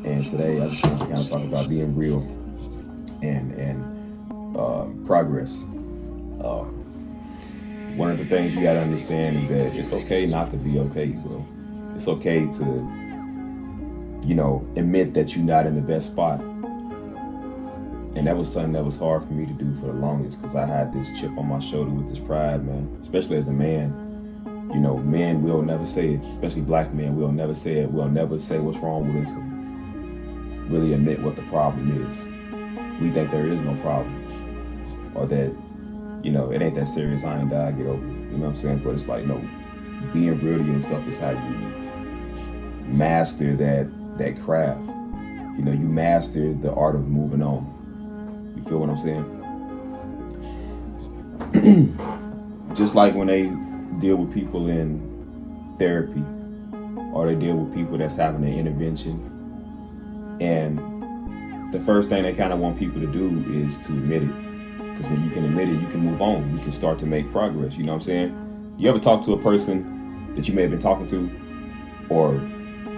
And today I just want to kind of talk about being real and progress. Uh, One of the things you got to understand is that it's okay not to be okay, bro. It's okay to, admit that you're not in the best spot. And that was something that was hard for me to do for the longest because I had this chip on my shoulder with this pride, man. Especially as a man. Men will never say it, especially black men. We'll never say it. We'll never say what's wrong with us and really admit what the problem is. We think there is no problem, or that, it ain't that serious. I ain't die, get over it. You know what I'm saying? But it's like, no, being real to yourself is how you master that craft. You master the art of moving on. You feel what I'm saying? Just like when they deal with people in therapy, or they deal with people that's having an intervention, and the first thing they kind of want people to do is to admit it, because when you can admit it, you can move on. You can start to make progress. You know what I'm saying? You ever talk to a person that you may have been talking to, or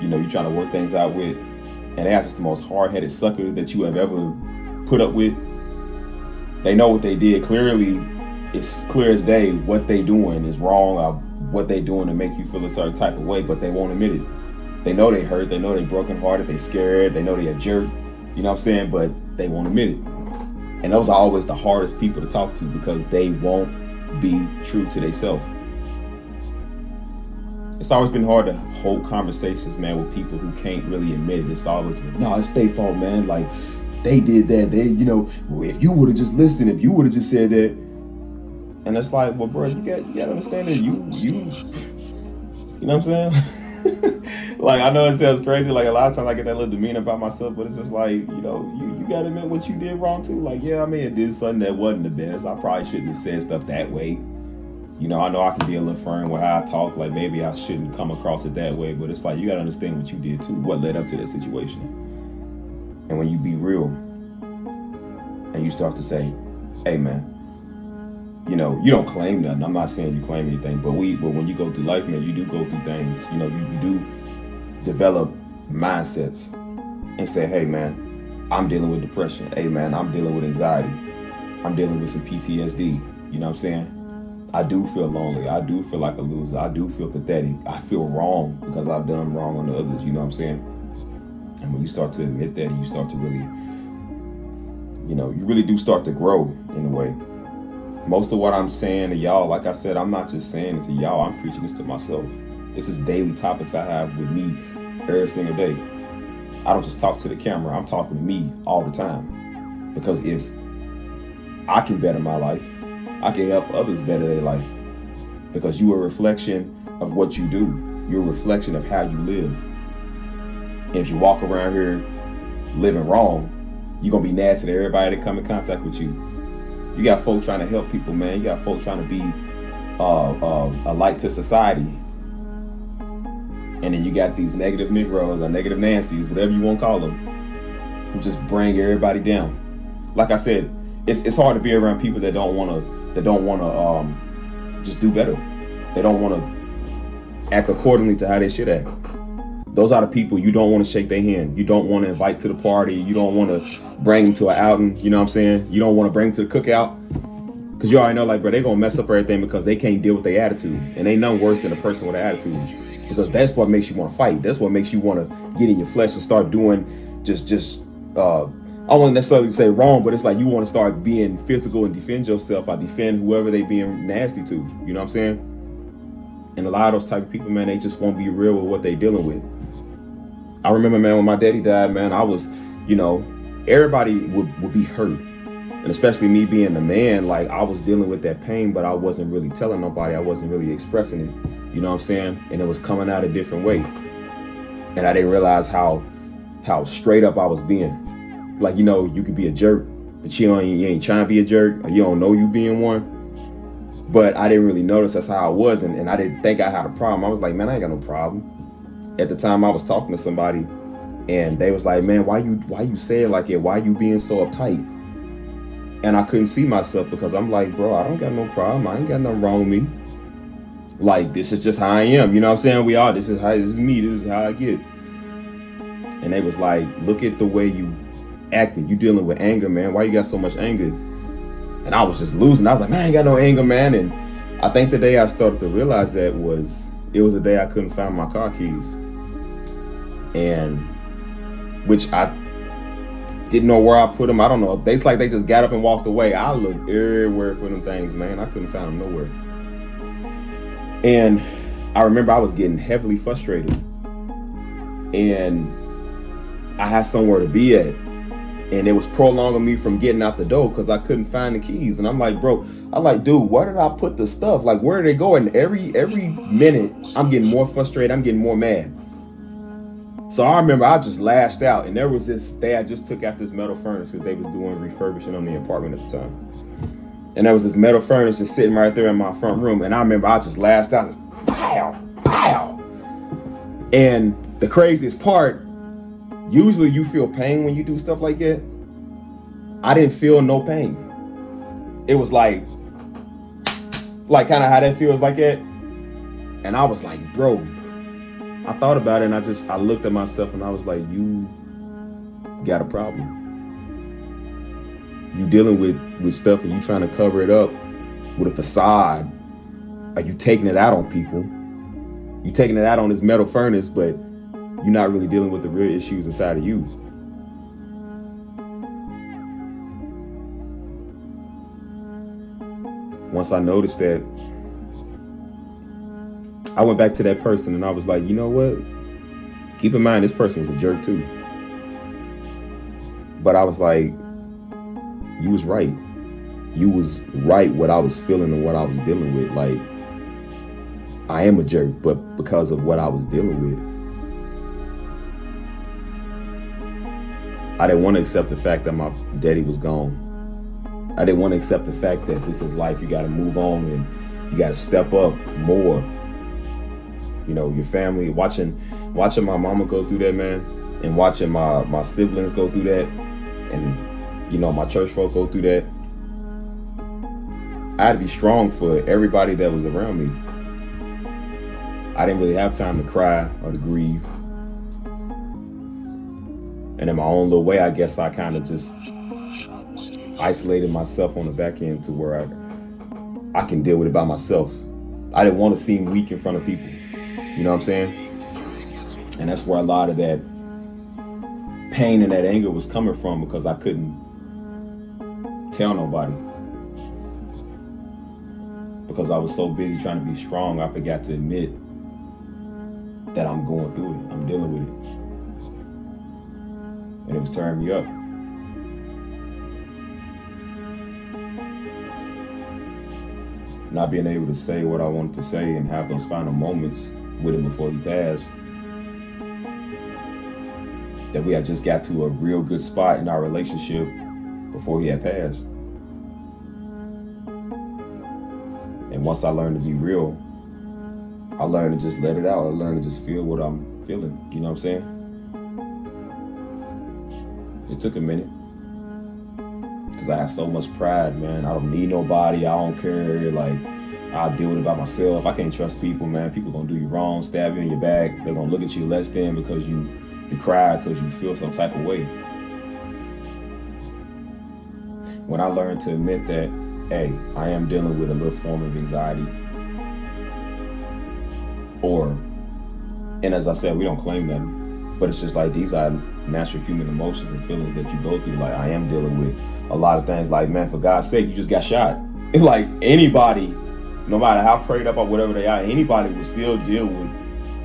you're trying to work things out with, and they're just the most hard-headed sucker that you have ever put up with? They know what they did clearly. It's clear as day what they doing is wrong, or what they doing to make you feel a certain type of way, but they won't admit it. They know they hurt, they know they brokenhearted, they scared, they know they a jerk, you know what I'm saying, but they won't admit it. And those are always the hardest people to talk to because they won't be true to themselves. It's always been hard to hold conversations, man, with people who can't really admit it. It's always been, no, it's their fault, man. Like, they did that. If you would have just listened, if you would have just said that. And it's like, well, bro, you got to understand that you know what I'm saying? Like, I know it sounds crazy. Like, a lot of times I get that little demeanor about myself, but it's just like, you got to admit what you did wrong too. Like, yeah, I may have did something that wasn't the best. I probably shouldn't have said stuff that way. I know I can be a little firm with how I talk. Like, maybe I shouldn't come across it that way, but it's like, you got to understand what you did too, what led up to that situation. And when you be real and you start to say, hey, man, you don't claim nothing. I'm not saying you claim anything, but when you go through life, man, you do go through things. You do develop mindsets and say, hey, man, I'm dealing with depression. Hey, man, I'm dealing with anxiety. I'm dealing with some PTSD. You know what I'm saying? I do feel lonely. I do feel like a loser. I do feel pathetic. I feel wrong because I've done wrong on the others. You know what I'm saying? And when you start to admit that, and you start to really, you really do start to grow in a way. Most of what I'm saying to y'all, like I said, I'm not just saying it to y'all. I'm preaching this to myself. This is daily topics I have with me every single day. I don't just talk to the camera. I'm talking to me all the time. Because if I can better my life, I can help others better their life. Because you're a reflection of what you do. You're a reflection of how you live. And if you walk around here living wrong, you're going to be nasty to everybody that come in contact with you. You got folks trying to help people, man. You got folks trying to be a light to society. And then you got these negative Negroes or negative Nancys, whatever you want to call them, who just bring everybody down. Like I said, it's hard to be around people that don't want to just do better. They don't want to act accordingly to how they should act. Those are the people you don't want to shake their hand. You don't want to invite to the party. You don't want to bring them to an outing. You know what I'm saying? You don't want to bring them to the cookout. Because you already know, like, bro, they're going to mess up everything because they can't deal with their attitude. And ain't nothing worse than a person with an attitude. Because that's what makes you want to fight. That's what makes you want to get in your flesh and start doing I won't necessarily say wrong, but it's like you want to start being physical and defend yourself. I defend whoever they being nasty to. You know what I'm saying? And a lot of those type of people, man, they just won't be real with what they dealing with. I remember, man, when my daddy died, man, I was, everybody would be hurt. And especially me being the man, like, I was dealing with that pain, but I wasn't really telling nobody. I wasn't really expressing it. You know what I'm saying? And it was coming out a different way. And I didn't realize how straight up I was being. Like, you could be a jerk, but you ain't trying to be a jerk, or you don't know you being one. But I didn't really notice that's how I was, and I didn't think I had a problem. I was like, man, I ain't got no problem. At the time I was talking to somebody, and they was like, man, why you say it like it? Why you being so uptight? And I couldn't see myself because I'm like, bro, I don't got no problem. I ain't got nothing wrong with me. Like, this is just how I am. You know what I'm saying? This is me. This is how I get. And they was like, look at the way you acted. You dealing with anger, man. Why you got so much anger? And I was just losing. I was like, man, I ain't got no anger, man. And I think the day I started to realize that was the day I couldn't find my car keys. And which I didn't know where I put them. I don't know. It's like they just got up and walked away. I looked everywhere for them things, man. I couldn't find them nowhere. And I remember I was getting heavily frustrated. And I had somewhere to be at. And it was prolonging me from getting out the door because I couldn't find the keys. And I'm like, bro, dude, where did I put the stuff? Like, where did they go? And every minute, I'm getting more frustrated. I'm getting more mad. So I remember I just lashed out. And there was this day I just took out this metal furnace because they was doing refurbishing on the apartment at the time. And there was this metal furnace just sitting right there in my front room. And I remember I just lashed out. Just pow, pow. And the craziest part, usually you feel pain when you do stuff like that. I didn't feel no pain. It was like kind of how that feels like that. And I was like, bro, I thought about it and I looked at myself and I was like, you got a problem. You dealing with stuff and you trying to cover it up with a facade. Are you taking it out on people? You taking it out on this metal furnace, but you're not really dealing with the real issues inside of you. Once I noticed that, I went back to that person and I was like, you know what? Keep in mind, this person was a jerk too. But I was like, you was right. You was right what I was feeling and what I was dealing with. Like, I am a jerk, but because of what I was dealing with. I didn't want to accept the fact that my daddy was gone. I didn't want to accept the fact that this is life. You got to move on and you got to step up more. You know, your family, watching my mama go through that, man, and watching my siblings go through that, and, you know, my church folk go through that. I had to be strong for everybody that was around me. I didn't really have time to cry or to grieve. And in my own little way, I guess I kind of just isolated myself on the back end to where I can deal with it by myself. I didn't want to seem weak in front of people. You know what I'm saying? And that's where a lot of that pain and that anger was coming from, because I couldn't tell nobody. Because I was so busy trying to be strong, I forgot to admit that I'm going through it. I'm dealing with it. And it was tearing me up. Not being able to say what I wanted to say and have those final moments with him before he passed. That we had just got to a real good spot in our relationship before he had passed. And once I learned to be real, I learned to just let it out. I learned to just feel what I'm feeling. You know what I'm saying? It took a minute. Because I had so much pride, man. I don't need nobody. I don't care. Like, I'll deal with it by myself. I can't trust people, man. People gonna do you wrong, stab you in your back. They're gonna look at you less than because you cry because you feel some type of way. When I learned to admit that, hey, I am dealing with a little form of anxiety. And as I said, we don't claim them, but it's just like these are natural human emotions and feelings that you go through. Like, I am dealing with a lot of things. Like, man, for God's sake, you just got shot. It's like anybody, no matter how prayed up or whatever they are, anybody would still deal with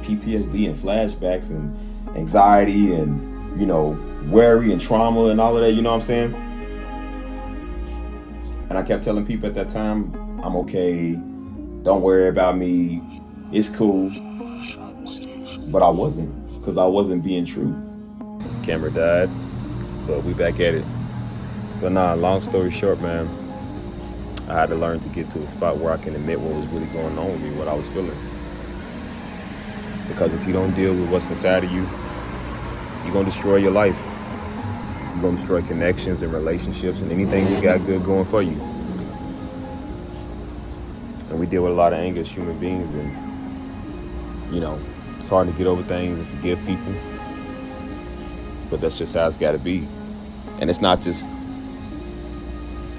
PTSD and flashbacks and anxiety and, you know, worry and trauma and all of that, you know what I'm saying? And I kept telling people at that time, I'm okay, don't worry about me, it's cool. But I wasn't, because I wasn't being true. Camera died, but we back at it. But nah, long story short, man, I had to learn to get to a spot where I can admit what was really going on with me, what I was feeling. Because if you don't deal with what's inside of you, you're going to destroy your life. You're going to destroy connections and relationships and anything you got good going for you. And we deal with a lot of anger as human beings, and, you know, it's hard to get over things and forgive people. But that's just how it's got to be. And it's not just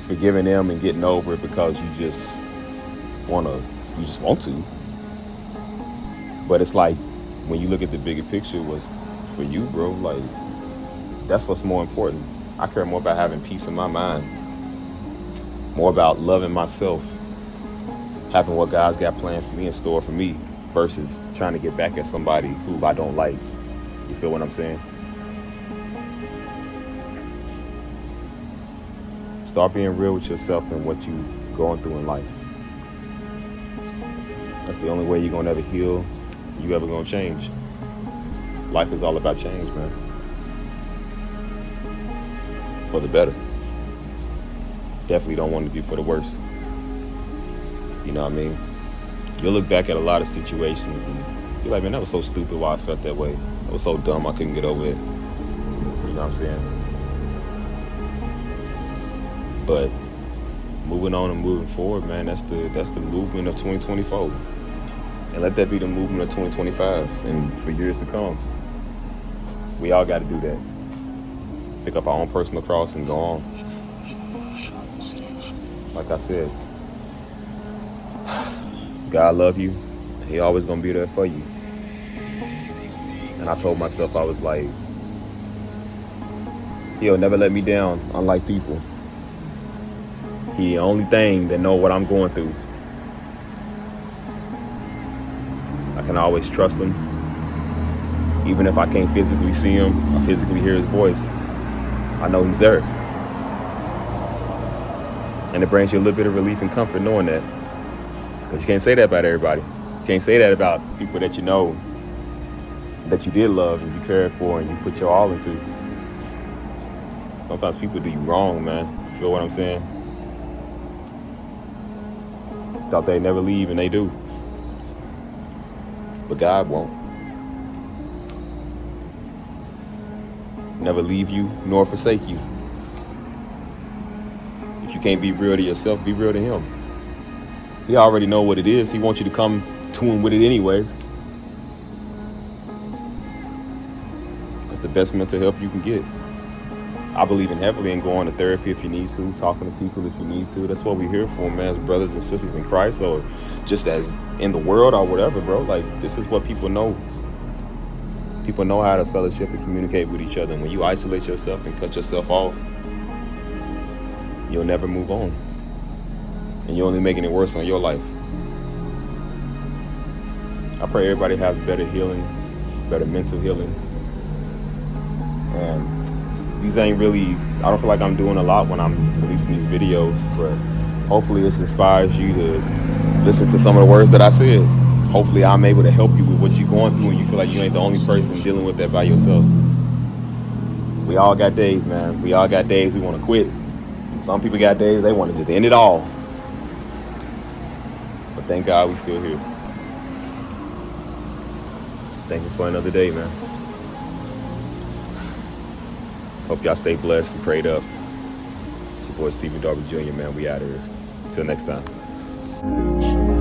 forgiving them and getting over it because you just want to. But it's like, when you look at the bigger picture, what's for you, bro, like, that's what's more important. I care more about having peace in my mind, more about loving myself, having what God's got planned for me in store for me, versus trying to get back at somebody who I don't like. You feel what I'm saying? Start being real with yourself and what you going through in life. That's the only way you're gonna ever heal, you ever gonna change. Life is all about change, man. For the better. Definitely don't want to be for the worse. You know what I mean? You'll look back at a lot of situations and be like, man, that was so stupid why I felt that way. That was so dumb I couldn't get over it. You know what I'm saying? But moving on and moving forward, man, that's the movement of 2024. And let that be the movement of 2025 and for years to come. We all got to do that. Pick up our own personal cross and go on. Like I said, God love you. He always gonna be there for you. And I told myself, I was like, He'll never let me down, unlike people. He the only thing that know what I'm going through. I can always trust him. Even if I can't physically see him, I physically hear his voice. I know he's there. And it brings you a little bit of relief and comfort knowing that. Because you can't say that about everybody. You can't say that about people that you know, that you did love and you cared for and you put your all into. Sometimes people do you wrong, man. You feel what I'm saying? Thought they'd never leave, and they do. But God won't. Never leave you nor forsake you. If you can't be real to yourself, be real to him. He already know what it is. He wants you to come to him with it anyways. That's the best mental help you can get. I believe in heavily in going to therapy if you need to, talking to people if you need to. That's what we're here for, man, as brothers and sisters in Christ, or just as in the world or whatever, bro. Like, this is what people know. People know how to fellowship and communicate with each other. And when you isolate yourself and cut yourself off, you'll never move on. And you're only making it worse on your life. I pray everybody has better healing, better mental healing. And these ain't really, I don't feel like I'm doing a lot when I'm releasing these videos, but hopefully this inspires you to listen to some of the words that I said. Hopefully I'm able to help you with what you're going through and you feel like you ain't the only person dealing with that by yourself. We all got days, man. We all got days we want to quit. And some people got days they want to just end it all. But thank God we still here. Thank you for another day, man. Hope y'all stay blessed and prayed up. It's your boy Stephen Darby Jr, man. We out of here. Till next time.